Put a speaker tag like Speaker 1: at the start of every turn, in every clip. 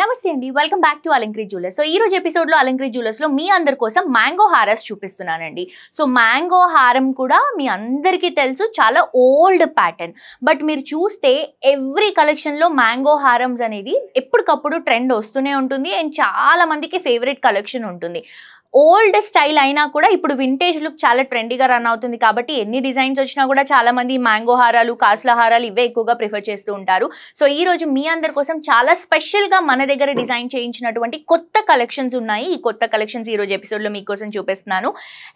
Speaker 1: నమస్తే అండి, welcome back to Alankriti jewellers. So ఈ రోజు ఎపిసోడ్ లో అలంకృతి జ్యువెలర్స్ లో మీ అందరి కోసం మ్యాంగో హారస్ చూపిస్తున్నానండి. సో మ్యాంగో హారం కూడా మీ అందరికీ తెలుసు, చాలా ఓల్డ్ ప్యాటర్న్. బట్ మీరు చూస్తే ఎవ్రీ కలెక్షన్ లో మ్యాంగో హారమ్స్ అనేది ఎప్పటికప్పుడు ట్రెండ్ వస్తూనే ఉంటుంది అండ్ చాలా మందికి ఫేవరెట్ కలెక్షన్ ఉంటుంది. ఓల్డ్ స్టైల్ అయినా కూడా ఇప్పుడు వింటేజ్ లుక్ చాలా ట్రెండీగా రన్ అవుతుంది కాబట్టి ఎన్ని డిజైన్స్ వచ్చినా కూడా చాలా మంది మ్యాంగో హారాలు, కాసుల హారాలు ఇవే ఎక్కువగా ప్రిఫర్ చేస్తూ ఉంటారు. సో ఈ రోజు మీ అందరి కోసం చాలా స్పెషల్ గా మన దగ్గర డిజైన్ చేయించినటువంటి కొత్త కలెక్షన్స్ ఉన్నాయి. ఈ కొత్త కలెక్షన్స్ ఈ రోజు ఎపిసోడ్ లో మీకోసం చూపిస్తున్నాను.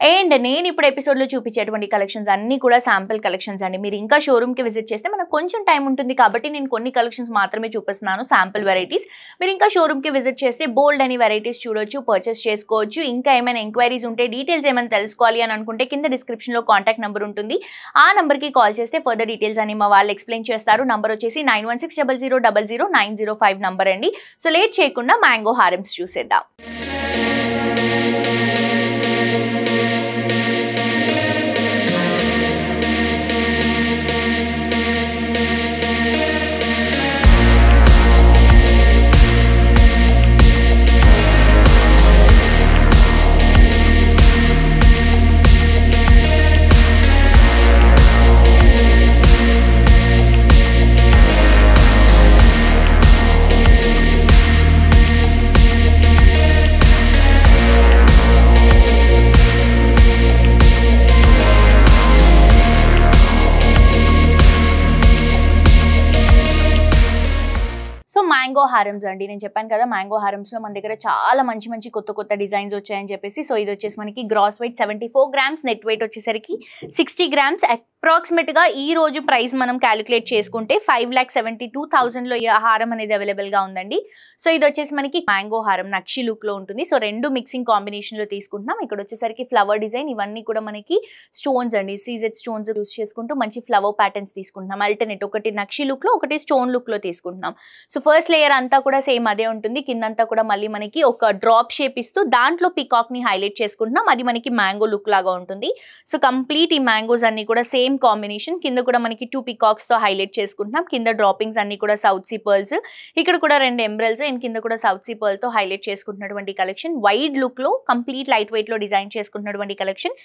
Speaker 1: అండ్ నేను ఇప్పుడు ఎపిసోడ్ లో చూపించేటువంటి కలెక్షన్స్ అన్ని కూడా శాంపిల్ కలెక్షన్స్ అండి. మీరు ఇంకా షోరూమ్ కి విజిట్ చేస్తే మనకు కొంచెం టైం ఉంటుంది కాబట్టి నేను కొన్ని కలెక్షన్స్ మాత్రమే చూపిస్తున్నాను, శాంపిల్ వెరైటీస్. మీరు ఇంకా షోరూమ్ కి విజిట్ చేస్తే బోల్డ్ అని వెరైటీస్ చూడొచ్చు, పర్చేస్ చేసుకోవచ్చు. ఇంకా ఏమైనా ఎంక్వైరీస్ ఉంటే, డీటెయిల్స్ ఏమైనా తెలుసుకోవాలి అని అనుకుంటే కింద డిస్క్రిప్షన్ లో కాంటాక్ట్ నెంబర్ ఉంటుంది. ఆ నెంబర్ కి కాల్ చేస్తే ఫర్దర్ డీటెయిల్స్ అని మా వాళ్ళు ఎక్స్ప్లెయిన్ చేస్తారు. నంబర్ వచ్చేసి 9160000905 నంబర్ అండి. సో లేట్ చేయకుండా మ్యాంగో హారమ్స్ చూసేద్దాం. మ్యాంగో హారమ్స్ అండి, నేను చెప్పాను కదా మ్యాంగో హారమ్స్ లో మన దగ్గర చాలా మంచి కొత్త డిజైన్స్ వచ్చాయని చెప్పేసి. సో ఇది వచ్చేసి మనకి gross weight 74 grams, net weight వచ్చేసరికి 60 గ్రామ్స్. అప్రాక్సిమేట్ గా ఈ రోజు ప్రైస్ మనం క్యాలిక్యులేట్ చేసుకుంటే 5,72,000 లో ఈ హారం అనేది అవైలబుల్ గా ఉందండి. సో ఇది వచ్చేసి మనకి మ్యాంగో హారం నక్షి లుక్ లో ఉంటుంది. సో రెండు మిక్సింగ్ కాంబినేషన్ లో తీసుకుంటున్నాం. ఇక్కడ వచ్చేసరికి ఫ్లవర్ డిజైన్, ఇవన్నీ కూడా మనకి స్టోన్స్ అండి, సీజెడ్ స్టోన్స్ యూస్ చేసుకుంటూ మంచి ఫ్లవర్ ప్యాటర్న్స్ తీసుకుంటున్నాం. అల్టర్నేట్ ఒకటి నక్షి లుక్ లో, ఒకటి స్టోన్ లుక్ లో తీసుకుంటున్నాం. సో ఫస్ట్ లేయర్ అంతా కూడా సేమ్ అదే ఉంటుంది. కిందంతా కూడా మళ్ళీ మనకి ఒక డ్రాప్ షేప్ ఇస్తూ దాంట్లో పికాక్ ని హైలైట్ చేసుకుంటున్నాం. అది మనకి మ్యాంగో లుక్ లాగా ఉంటుంది. సో కంప్లీట్ ఈ మ్యాంగోస్ అన్ని కూడా సేమ్ కాంబినేషన్. కింద కూడా మనకి 2 పికాక్స్ తో హైలైట్ చేసుకుంటున్నాం. కింద డ్రాపింగ్స్ అన్ని కూడా సౌత్ సీ పర్ల్స్, ఇక్కడ కూడా 2 ఎంబ్రల్స్ అండ్ కింద కూడా సౌత్ సీ పర్ల్ తో హైలైట్ చేసుకుంటున్నటువంటి కలెక్షన్. వైడ్ లుక్ లో కంప్లీట్ లైట్ వెయిట్ లో డిజైన్ చేసుకుంటున్నటువంటి collection.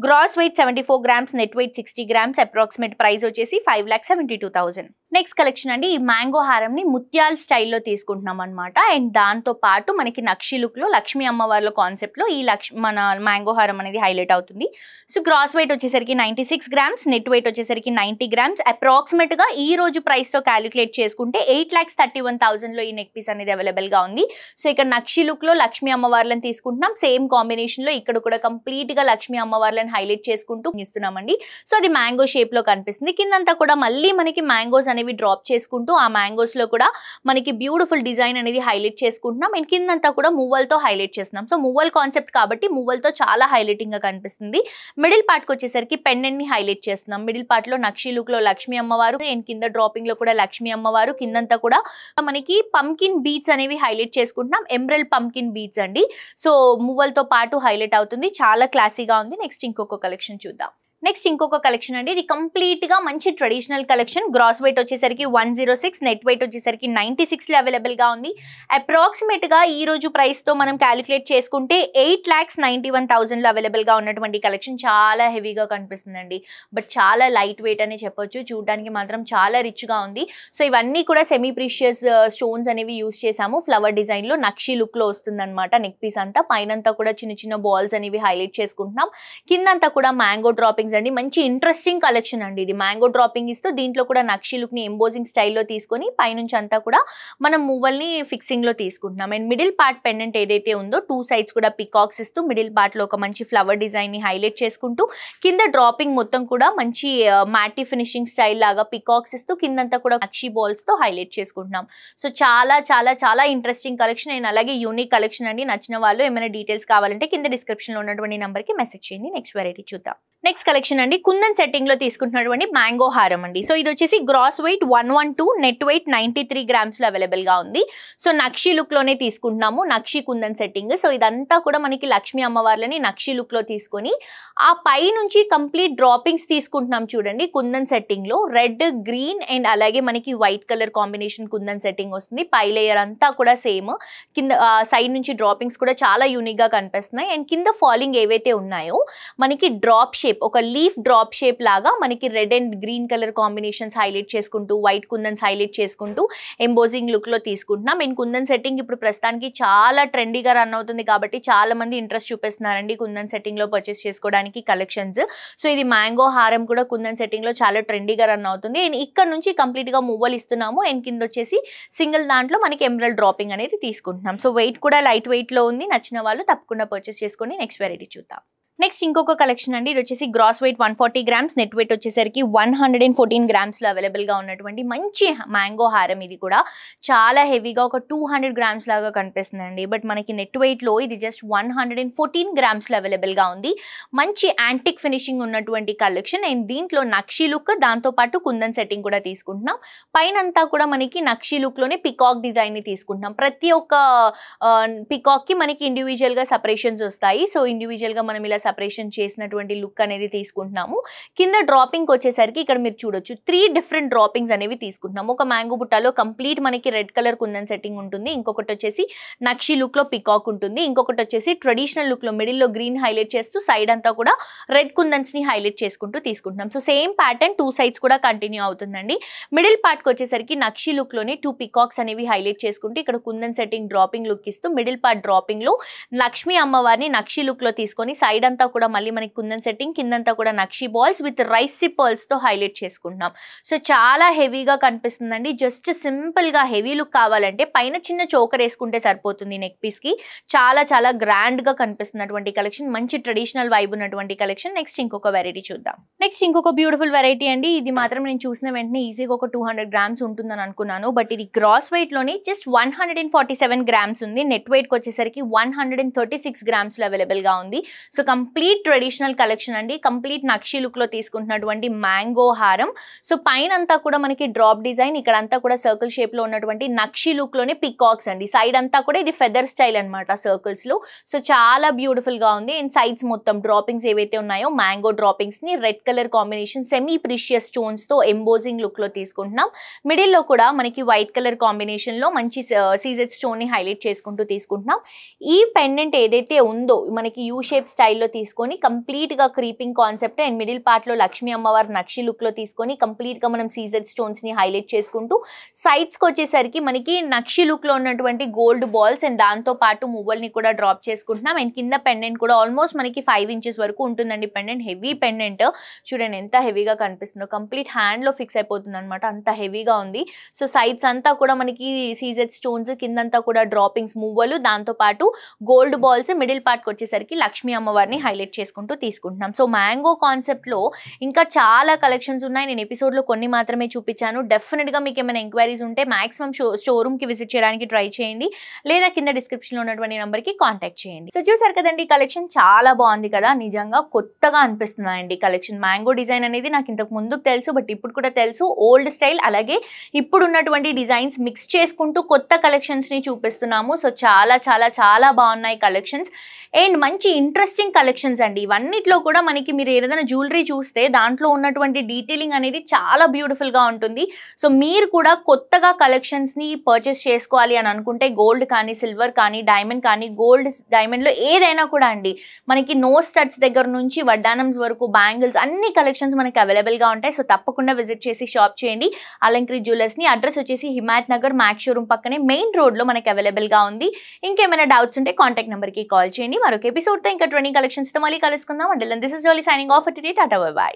Speaker 1: Gross weight 74 grams, net weight 60 grams. Approximate price వచ్చేసి 5,72,000. నెక్స్ట్ కలెక్షన్ అండి, ఈ మ్యాంగో హారం ని ముత్యాల్ స్టైల్లో తీసుకుంటున్నాం అనమాట. అండ్ దాంతో పాటు మనకి నక్షి లుక్ లో లక్ష్మీ అమ్మవార్ల కాన్సెప్ట్ లో ఈ మన మ్యాంగో హారం అనేది హైలైట్ అవుతుంది. సో గ్రాస్ వెయిట్ వచ్చేసరికి 96 గ్రామ్స్, నెట్ వెయిట్ వచ్చేసరికి 90 గ్రామ్స్. అప్రాక్సిమేట్ గా ఈ రోజు ప్రైస్ తో క్యాలిక్యులేట్ చేసుకుంటే 8,31,000 లో ఈ నెక్ పీస్ అనేది అవైలబుల్ గా ఉంది. సో ఇక్కడ నక్షి లుక్ లో లక్ష్మీ అమ్మవార్లను తీసుకుంటున్నాం. సేమ్ కాంబినేషన్ లో ఇక్కడ కూడా కంప్లీట్ గా లక్ష్మీ అమ్మవార్లను హైలైట్ చేసుకుంటూ ఇస్తున్నామండి. సో అది మ్యాంగో షేప్ లో కనిపిస్తుంది. కిందంతా కూడా మళ్ళీ మనకి మ్యాంగోస్ అనేవి డ్రాప్ చేసుకుంటూ ఆ మ్యాంగోస్ లో కూడా మనకి బ్యూటిఫుల్ డిజైన్ అనేది హైలైట్ చేసుకుంటున్నాం. అండ్ కిందంతా కూడా మువ్వలతో హైలైట్ చేస్తున్నాం. సో మువ్వల్ కాన్సెప్ట్ కాబట్టి మువ్వలతో చాలా హైలైటింగ్ గా కనిపిస్తుంది. మిడిల్ పార్ట్ కి వచ్చేసరికి పెండెంట్ ని హైలైట్ చేస్తున్నాం. మిడిల్ పార్ట్ లో నక్షి లుక్ లో లక్ష్మీ అమ్మవారు అండ్ కింద డ్రాపింగ్ లో కూడా లక్ష్మీ అమ్మవారు. కిందంతా కూడా మనకి పంకిన్ బీట్స్ అనేవి హైలైట్ చేసుకుంటున్నాం. ఎంబ్రల్ పంకిన్ బీట్స్ అండి. సో మువ్వలతో పాటు హైలైట్ అవుతుంది, చాలా క్లాసీగా ఉంది. నెక్స్ట్ ఇంకొక కలెక్షన్ చూద్దాం. నెక్స్ట్ ఇంకొక కలెక్షన్ అండి, ఇది కంప్లీట్ గా మంచి ట్రెడిషనల్ కలెక్షన్. గ్రాస్ వెయిట్ వచ్చేసరికి 106, నెట్ వెయిట్ వచ్చేసరికి 96 లో అవైలబుల్ గా ఉంది. అప్రాక్సిమేట్ గా ఈ రోజు ప్రైస్ తో మనం క్యాలిక్యులేట్ చేసుకుంటే 8,91,000 లో అవైలబుల్ గా ఉన్నటువంటి కలెక్షన్. చాలా హెవీగా కనిపిస్తుందండి, బట్ చాలా లైట్ వెయిట్ అని చెప్పొచ్చు. చూడడానికి మాత్రం చాలా రిచ్ గా ఉంది. సో ఇవన్నీ కూడా సెమీ ప్రీషియస్ స్టోన్స్ అనేవి యూస్ చేసాము. ఫ్లవర్ డిజైన్ లో నక్షి లుక్ లో వస్తుంది అనమాట. నెక్ పీస్ అంతా పైనంతా కూడా చిన్న బాల్స్ అనేవి హైలైట్ చేసుకుంటున్నాం. కిందంతా కూడా మ్యాంగో డ్రాపింగ్ అండి. మంచి ఇంట్రెస్టింగ్ కలెక్షన్ అండి ఇది. మ్యాంగో డ్రాపింగ్ ఇస్తూ దీంట్లో కూడా నక్షి లుక్ ని ఎంబోజింగ్ స్టైల్లో తీసుకొని పైనుంచి అంతా కూడా మనం మువ్వల్ని ఫిక్సింగ్ లో తీసుకుంటున్నాం. అండ్ మిడిల్ పార్ట్ పెండెంట్ ఏదైతే ఉందో 2 సైడ్స్ కూడా పికాక్స్ ఇస్తూ మిడిల్ పార్ట్ లో ఒక మంచి ఫ్లవర్ డిజైన్ ని హైలైట్ చేసుకుంటూ కింద డ్రాపింగ్ మొత్తం కూడా మంచి మ్యాటీ ఫినిషింగ్ స్టైల్ లాగా పికాక్స్ ఇస్తూ కిందంతా కూడా నక్షి బాల్స్ తో హైలైట్ చేసుకుంటున్నాం. సో చాలా ఇంట్రెస్టింగ్ కలెక్షన్ అండ్ అలాగే యూనిక్ కలెక్షన్ అండి. నచ్చిన వాళ్ళు ఏమైనా డీటెయిల్స్ కావాలంటే కింద డిస్క్రిప్షన్ లో ఉన్నటువంటి నెంబర్ కి మెసేజ్ చేయండి. నెక్స్ట్ వెరైటీ చూద్దాం. నెక్స్ట్ కలెక్షన్ అండి కుందన్ సెట్టింగ్ లో తీసుకుంటున్నటువంటి మ్యాంగో హారం అండి. సో ఇది వచ్చేసి gross weight 112, net weight 93 grams లో అవైలబుల్ గా ఉంది. సో నక్షి లుక్ లోనే తీసుకుంటున్నాము, నక్షి కుందన్ సెట్టింగ్. సో ఇదంతా కూడా మనకి లక్ష్మీ అమ్మవార్లని నక్షి లుక్ లో తీసుకొని ఆ పై నుంచి కంప్లీట్ డ్రాపింగ్స్ తీసుకుంటున్నాం చూడండి. కుందన్ సెట్టింగ్ లో రెడ్, గ్రీన్ అండ్ అలాగే మనకి white colour combination kundan setting వస్తుంది. పై లేయర్ అంతా కూడా సేమ్, కింద సైడ్ నుంచి డ్రాపింగ్స్ కూడా చాలా యూనిక్ గా కనిపిస్తున్నాయి. అండ్ కింద ఫాలింగ్ ఏవైతే ఉన్నాయో మనకి డ్రాప్ షేప్, ఒక లీఫ్ డ్రాప్ షేప్ లాగా మనకి red and green colour combinations highlight చేసుకుంటూ, వైట్ కుందన్స్ హైలైట్ చేసుకుంటూ ఎంబోజింగ్ లుక్ లో తీసుకుంటున్నాం. అండ్ కుందన్ సెట్టింగ్ ఇప్పుడు ప్రస్తుతానికి చాలా ట్రెండీగా రన్ అవుతుంది కాబట్టి చాలా మంది ఇంట్రెస్ట్ చూపిస్తున్నారండి కుందన్ సెట్టింగ్ లో పర్చేస్ చేసుకోవడానికి కలెక్షన్స్. సో ఇది మ్యాంగో హారం కూడా కుందన్ సెట్టింగ్ లో చాలా ట్రెండీగా రన్ అవుతుంది. అండ్ ఇక్కడ నుంచి కంప్లీట్ గా మువ్వలు ఇస్తున్నాము. అండ్ కింద వచ్చేసి సింగిల్ దాంట్లో మనకి ఎమరల్డ్ డ్రాపింగ్ అనేది తీసుకుంటున్నాం. సో వెయిట్ కూడా లైట్ వెయిట్ లో ఉంది. నచ్చిన వాళ్ళు తప్పకుండా పర్చేస్ చేసుకొని నెక్స్ట్ వెరైటీ చూద్దాం. నెక్స్ట్ ఇంకొక కలెక్షన్ అండి. ఇది వచ్చేసి gross weight 140 grams, net weight వచ్చేసరికి 114 గ్రామ్స్ లో అవైలబుల్ గా ఉన్నటువంటి మంచి మ్యాంగో హారం. ఇది కూడా చాలా హెవీగా ఒక 200 గ్రామ్స్ లాగా కనిపిస్తుందండి. బట్ మనకి నెట్ వెయిట్ లో ఇది జస్ట్ 114 గ్రామ్స్ లో అవైలబుల్ గా ఉంది. మంచి యాంటిక్ ఫినిషింగ్ ఉన్నటువంటి కలెక్షన్. అండ్ దీంట్లో నక్షి లుక్, దాంతో పాటు కుందన్ సెట్టింగ్ కూడా తీసుకుంటున్నాం. పైన అంతా కూడా మనకి నక్షి లుక్ లోనే పికాక్ డిజైన్ ని తీసుకుంటున్నాం. ప్రతి ఒక్క పికాక్ కి మనకి ఇండివిజువల్ గా సెపరేషన్స్ వస్తాయి. సో ఇండివిజువల్ గా మనం ఇలా సెపరేషన్ చేసినటువంటి లుక్ అనేది తీసుకుంటున్నాము. కింద డ్రాపింగ్ వచ్చేసరికి ఇక్కడ మీరు చూడొచ్చు 3 డిఫరెంట్ డ్రాపింగ్స్ అనేవి తీసుకుంటున్నాము. ఒక మ్యాంగో బుట్టాలో కంప్లీట్ మనకి రెడ్ కలర్ కుందన్ సెట్టింగ్ ఉంటుంది. ఇంకొకటి వచ్చేసి నక్షి లుక్ లో పికాక్ ఉంటుంది. ఇంకొకటి వచ్చేసి ట్రెడిషనల్ లుక్ లో మిడిల్ లో గ్రీన్ హైలైట్ చేస్తూ సైడ్ అంతా కూడా రెడ్ కుందన్స్ ని హైలైట్ చేసుకుంటూ తీసుకుంటున్నాం. సో సేమ్ ప్యాటర్న్ 2 సైడ్స్ కూడా కంటిన్యూ అవుతుందండి. మిడిల్ పార్ట్ కి వచ్చేసరికి నక్షి లుక్ లోనే 2 పికాక్స్ అనేవి హైలైట్ చేసుకుంటూ ఇక్కడ కుందన్ సెట్టింగ్ డ్రాపింగ్ లుక్ ఇస్తూ మిడిల్ పార్ట్ డ్రాపింగ్ లో లక్ష్మీ అమ్మవారిని నక్షి లుక్ లో తీసుకొని సైడ్ అంతా కూడా మళ్ళీ మనకి కుందన్ సెట్టింగ్, కిందంతా కూడా నక్షి బాల్స్ విత్ రైస్ పర్ల్స్ తో హైలైట్ చేసుకుంటున్నాం. సో చాలా హెవీగా కనిపిస్తుందండి. జస్ట్ సింపుల్ గా హెవీ లుక్ కావాలంటే పైన చిన్న చోకర్ వేసుకుంటే సరిపోతుంది నెక్ పీస్ కి. చాలా చాలా గ్రాండ్ గా కనిపిస్తున్నటువంటి కలెక్షన్, మంచి ట్రెడిషనల్ వైబ్ ఉన్నటువంటి కలెక్షన్. నెక్స్ట్ ఇంకొక వెరైటీ చూద్దాం. నెక్స్ట్ ఇంకొక బ్యూటిఫుల్ వెరైటీ అండి. ఇది మాత్రం నేను చూసిన వెంటనే ఈజీగా ఒక 200 గ్రామ్స్ ఉంటుందని అనుకున్నాను. బట్ ఇది గ్రాస్ వెయిట్ లోనే జస్ట్ 147 గ్రామ్స్ ఉంది. నెట్ వెయిట్ కి వచ్చేసరికి 136 గ్రామ్స్ లో అవైలబుల్ గా ఉంది. సో కంప్లీట్ ట్రెడిషనల్ కలెక్షన్ అండి. కంప్లీట్ నక్షి లుక్ లో తీసుకుంటున్నటువంటి మ్యాంగో హారం. సో పైన అంతా కూడా మనకి డ్రాప్ డిజైన్, ఇక్కడ అంతా కూడా సర్కిల్ షేప్ లో ఉన్నటువంటి నక్షి లుక్ లోనే పికాక్స్ అండి. సైడ్ అంతా కూడా ఇది ఫెదర్ స్టైల్ అనమాట సర్కిల్స్ లో. సో చాలా బ్యూటిఫుల్ గా ఉంది. అండ్ సైడ్స్ మొత్తం డ్రాపింగ్స్ ఏవైతే ఉన్నాయో మ్యాంగో డ్రాపింగ్స్ ని red colour combination semi precious stones తో ఎంబోజింగ్ లుక్ లో తీసుకుంటున్నాం. మిడిల్ లో కూడా మనకి వైట్ కలర్ కాంబినేషన్ లో మంచి సీజెడ్ స్టోన్ ని హైలైట్ చేసుకుంటూ తీసుకుంటున్నాం. ఈ పెండెంట్ ఏదైతే ఉందో మనకి యూ షేప్ స్టైల్లో తీసుకొని కంప్లీట్ గా creeping concept and middle part లో లక్ష్మీ అమ్మవారి నక్షి లుక్ లో తీసుకొని కంప్లీట్ గా మనం సీజెడ్ స్టోన్స్ ని హైలైట్ చేసుకుంటూ సైడ్స్ కి వచ్చేసరికి మనకి నక్షి లుక్ లో ఉన్నటువంటి గోల్డ్ బాల్స్ అండ్ దాంతో పాటు మువ్వల్ని కూడా డ్రాప్ చేసుకుంటున్నాం. అండ్ కింద పెండెంట్ కూడా ఆల్మోస్ట్ మనకి 5 ఇంచెస్ వరకు ఉంటుందండి. పెండెంట్ హెవీ పెండెంట్ చూడండి ఎంత హెవీగా కనిపిస్తుందో. కంప్లీట్ హ్యాండ్ లో ఫిక్స్ అయిపోతుంది అనమాట, అంత హెవీగా ఉంది. సో సైడ్స్ అంతా కూడా మనకి సీజెడ్ స్టోన్స్, కిందంతా కూడా డ్రాపింగ్స్ మువ్వలు, దాంతో పాటు గోల్డ్ బాల్స్. మిడిల్ పార్ట్ కి వచ్చేసరికి లక్ష్మీ అమ్మవారిని హైలైట్ చేసుకుంటూ తీసుకుంటున్నాం. సో మ్యాంగో కాన్సెప్ట్ లో ఇంకా చాలా కలెక్షన్స్ ఉన్నాయి. నేను ఎపిసోడ్ లో కొన్ని మాత్రమే చూపించాను. డెఫినెట్ గా మీకు ఏమైనా ఎంక్వైరీస్ ఉంటే మాక్సిమం షోరూమ్ కి విజిట్ చేయడానికి ట్రై చేయండి, లేదా కింద డిస్క్రిప్షన్ లో ఉన్నటువంటి నెంబర్ కి కాంటాక్ట్ చేయండి. సో చూసారు కదండి కలెక్షన్ చాలా బాగుంది కదా, నిజంగా కొత్తగా అనిపిస్తుందండి కలెక్షన్. మ్యాంగో డిజైన్ అనేది నాకు ఇంతకు ముందుకు తెలుసు, బట్ ఇప్పుడు కూడా తెలుసు. ఓల్డ్ స్టైల్ అలాగే ఇప్పుడు ఉన్నటువంటి డిజైన్స్ మిక్స్ చేసుకుంటూ కొత్త కలెక్షన్స్ ని చూపిస్తున్నాము. సో చాలా చాలా చాలా బాగున్నాయి కలెక్షన్స్ అండ్ మంచి ఇంట్రెస్టింగ్ కలెక్షన్స్ అండి. ఇవన్నిట్లో కూడా మనకి మీరు ఏదైనా జ్యువెలరీ చూస్తే దాంట్లో ఉన్నటువంటి డీటెయిలింగ్ అనేది చాలా బ్యూటిఫుల్ గా ఉంటుంది. సో మీరు కూడా కొత్తగా కలెక్షన్స్ ని పర్చేస్ చేసుకోవాలి అని అనుకుంటే గోల్డ్ కానీ, సిల్వర్ కానీ, డైమండ్ కానీ, గోల్డ్ డైమండ్ లో ఏదైనా కూడా అండి మనకి నో స్టడ్స్ దగ్గర నుంచి వడ్డానమ్స్ వరకు బ్యాంగిల్స్ అన్ని కలెక్షన్స్ మనకి అవైలబుల్ గా ఉంటాయి. సో తప్పకుండా విజిట్ చేసి షాప్ చేయండి అలంకృత్ జ్యువెలర్స్ ని. అడ్రస్ వచ్చేసి హిమాయత్ నగర్ మ్యాక్స్ షోరూమ్ పక్కనే మెయిన్ రోడ్ లో మనకి అవైలబుల్ గా ఉంది. ఇంకేమైనా డౌట్స్ ఉంటే కాంటాక్ట్ నెంబర్ కి కాల్ చేయండి. మరొక ఎపిసోడ్ తో ఇంకా 20 కలెక్షన్స్ తో మళ్ళీ కలుసుకుందాం. Until then this is Jolly signing off for today. Tata bye by.